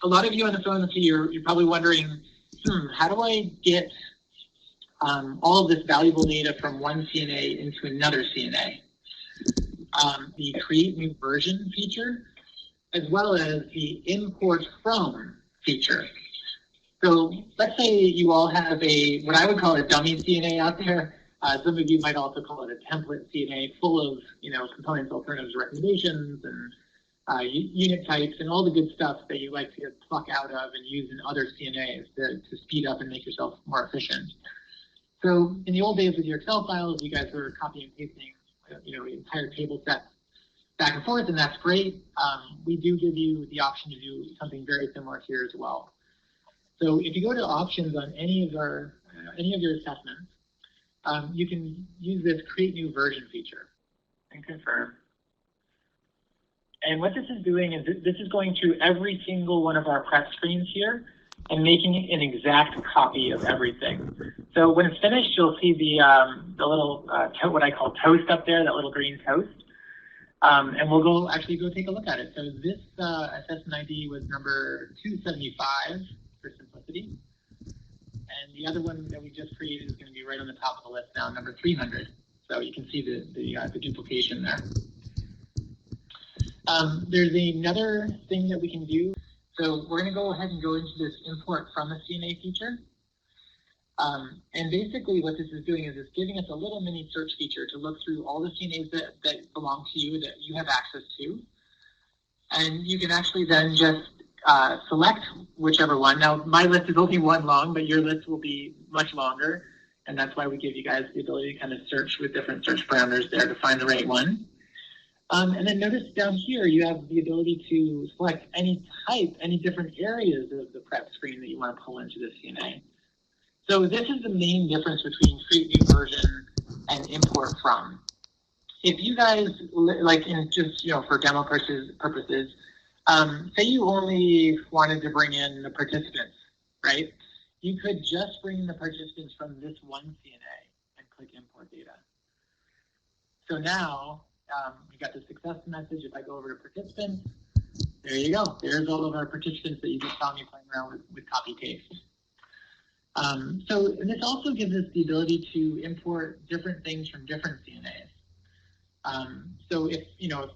a lot of you on the phone, you're probably wondering, how do I get all of this valuable data from one CNA into another CNA? The create new version feature, as well as the import from feature. So let's say you all have what I would call a dummy CNA out there. Some of you might also call it a template CNA full of, components, alternatives, recommendations, and unit types, and all the good stuff that you like to pluck out of and use in other CNAs to speed up and make yourself more efficient. So in the old days with your Excel files, you guys were copying and pasting, entire table sets back and forth, and that's great. We do give you the option to do something very similar here as well. So if you go to options on any of your assessments, you can use this create new version feature and confirm. And what this is doing is this is going through every single one of our prep screens here and making an exact copy of everything. So when it's finished, you'll see the little, what I call toast up there, that little green toast. And we'll actually go take a look at it. So this assessment ID was number 275 for simplicity. And the other one that we just created is going to be right on the top of the list now, number 300. So you can see the duplication there. There's another thing that we can do. So we're going to go ahead and go into this import from a CNA feature. And basically what this is doing is it's giving us a little mini search feature to look through all the CNAs that belong to you, that you have access to. And you can actually then just select whichever one. Now, my list is only one long, but your list will be much longer. And that's why we give you guys the ability to kind of search with different search parameters there to find the right one. And then notice down here, you have the ability to select any type, any different areas of the prep screen that you want to pull into the CNA. So this is the main difference between create new version and import from. If you guys, for demo purposes, say you only wanted to bring in the participants, right? You could just bring the participants from this one CNA and click import data. So now, we got the success message. If I go over to participants, there you go. There's all of our participants that you just saw me playing around with copy paste. And this also gives us the ability to import different things from different CNAs. So if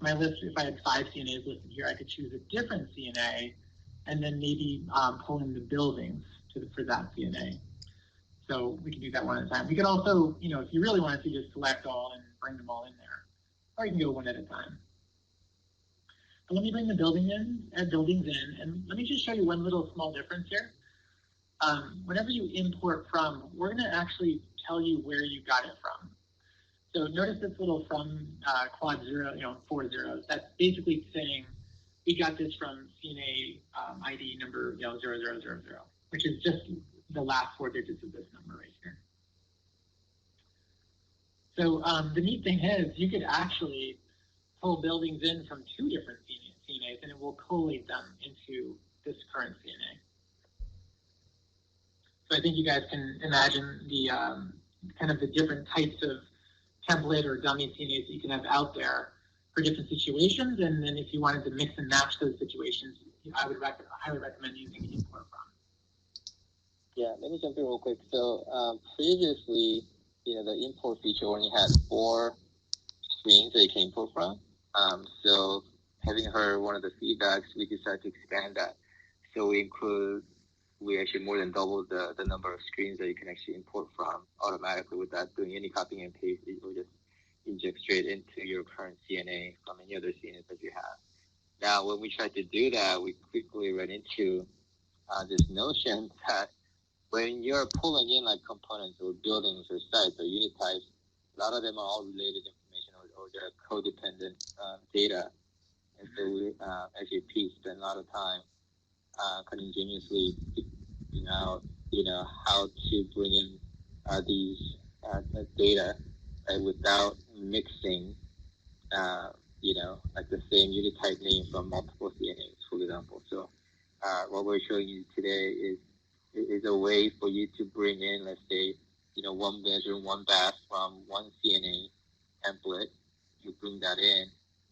my list, if I had 5 CNAs listed here, I could choose a different CNA and then maybe pull in the buildings for that CNA. So we can do that one at a time. We could also, if you really wanted to, just select all and bring them all in there. Or you can go one at a time. But let me bring the buildings in, and let me just show you one little small difference here. Whenever you import from, we're going to actually tell you where you got it from. So notice this little from quad 0, 4 zeros. That's basically saying we got this from CNA ID number 0000, which is just the last 4 digits of this number right here. So the neat thing is you could actually pull buildings in from 2 different CNAs and it will collate them into this current CNA. So I think you guys can imagine the kind of the different types of template or dummy CNAs that you can have out there for different situations. And then if you wanted to mix and match those situations, I would highly recommend using import from. Yeah, let me jump in real quick. So previously, the import feature only had 4 screens that you can import from. So having heard one of the feedbacks, we decided to expand that. So we actually more than doubled the number of screens that you can actually import from automatically without doing any copying and pasting. Or just inject straight into your current CNA from any other CNA that you have. Now, when we tried to do that, we quickly ran into this notion that when you're pulling in like components or buildings or sites or unit types, a lot of them are all related information or they're codependent data. And so we actually Pete spent a lot of time kind of ingeniously figuring out, how to bring in these data without mixing, like the same unit type name from multiple CNAs, for example. So what we're showing you today is a way for you to bring in, let's say, one measure, one bath from one CNA template. You bring that in,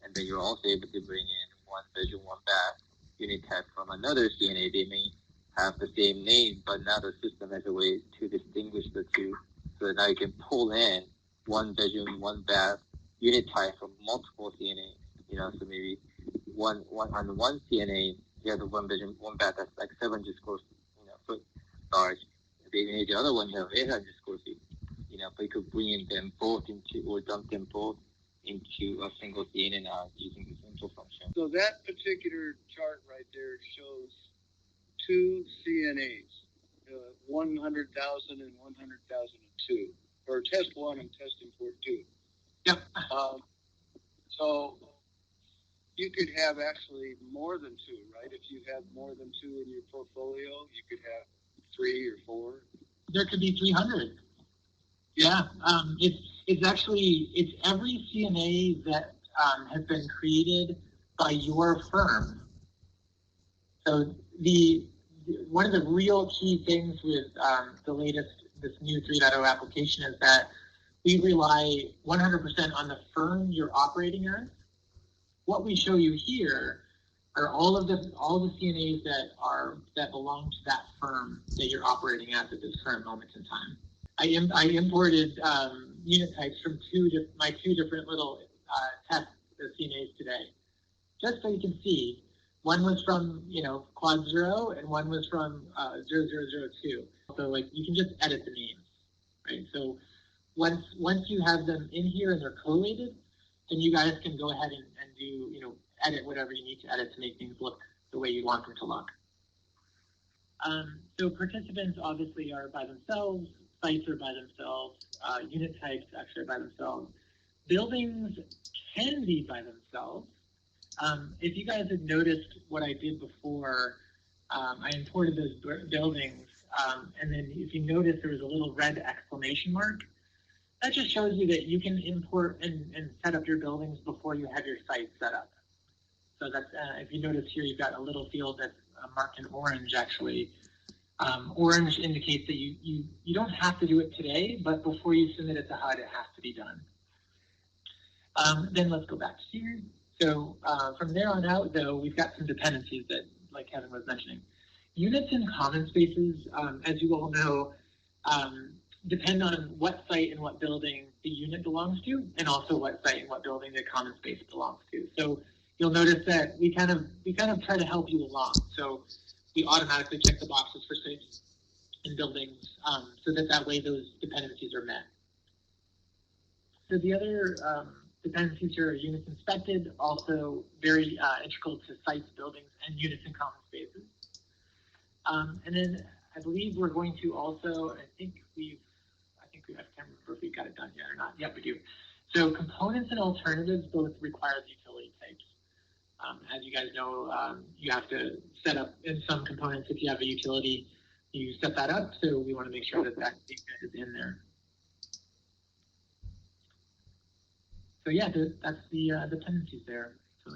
and then you're also able to bring in one measure, one bath unit type from another CNA. They may have the same name, but now the system has a way to distinguish the two. So now you can pull in one bedroom, one bath unit type from multiple CNAs. So maybe one on one CNA, you have the one bedroom, one bath that's like 700 square foot large. Maybe the other one you have 800 square feet. But you could bring them both into or dump them both into a single CNA now using this info function. So that particular chart right there shows two CNAs, 100,000 and 100,002, or test one and testing for two. Yep. So you could have actually more than two, right? If you have more than two in your portfolio, you could have 3 or 4. There could be 300. Yeah. It's every CNA that has been created by your firm. So one of the real key things with this new 3.0 application is that we rely 100% on the firm you're operating as. What we show you here are all the CNAs that belong to that firm that you're operating at this current moment in time. I imported unit types from my two different little test CNAs today, just so you can see. One was from quad 0 and one was from 0002. So you can just edit the names, right? So once you have them in here and they're collated, then you guys can go ahead and do edit whatever you need to edit to make things look the way you want them to look. So participants obviously are by themselves, sites are by themselves, unit types actually are by themselves. Buildings can be by themselves. If you guys had noticed what I did before, I imported those buildings, and then if you notice there was a little red exclamation mark, that just shows you that you can import and set up your buildings before you have your site set up. So that's, if you notice here, you've got a little field that's marked in orange actually. Orange indicates that you don't have to do it today, but before you submit it to HUD, it has to be done. Then let's go back here. So from there on out, though, we've got some dependencies that, like Kevin was mentioning. Units and common spaces, as you all know, depend on what site and what building the unit belongs to, and also what site and what building the common space belongs to. So you'll notice that we kind of try to help you along. So we automatically check the boxes for sites and buildings, so that way those dependencies are met. So the other dependencies are units inspected, also very integral to sites, buildings, and units and common spaces. And then I believe we're going to also, I can't remember if we got it done yet or not. Yep, we do. So components and alternatives both require the utility types. As you guys know, you have to set up in some components, if you have a utility, you set that up. So we want to make sure that that is in there. So yeah, that's the dependencies there. So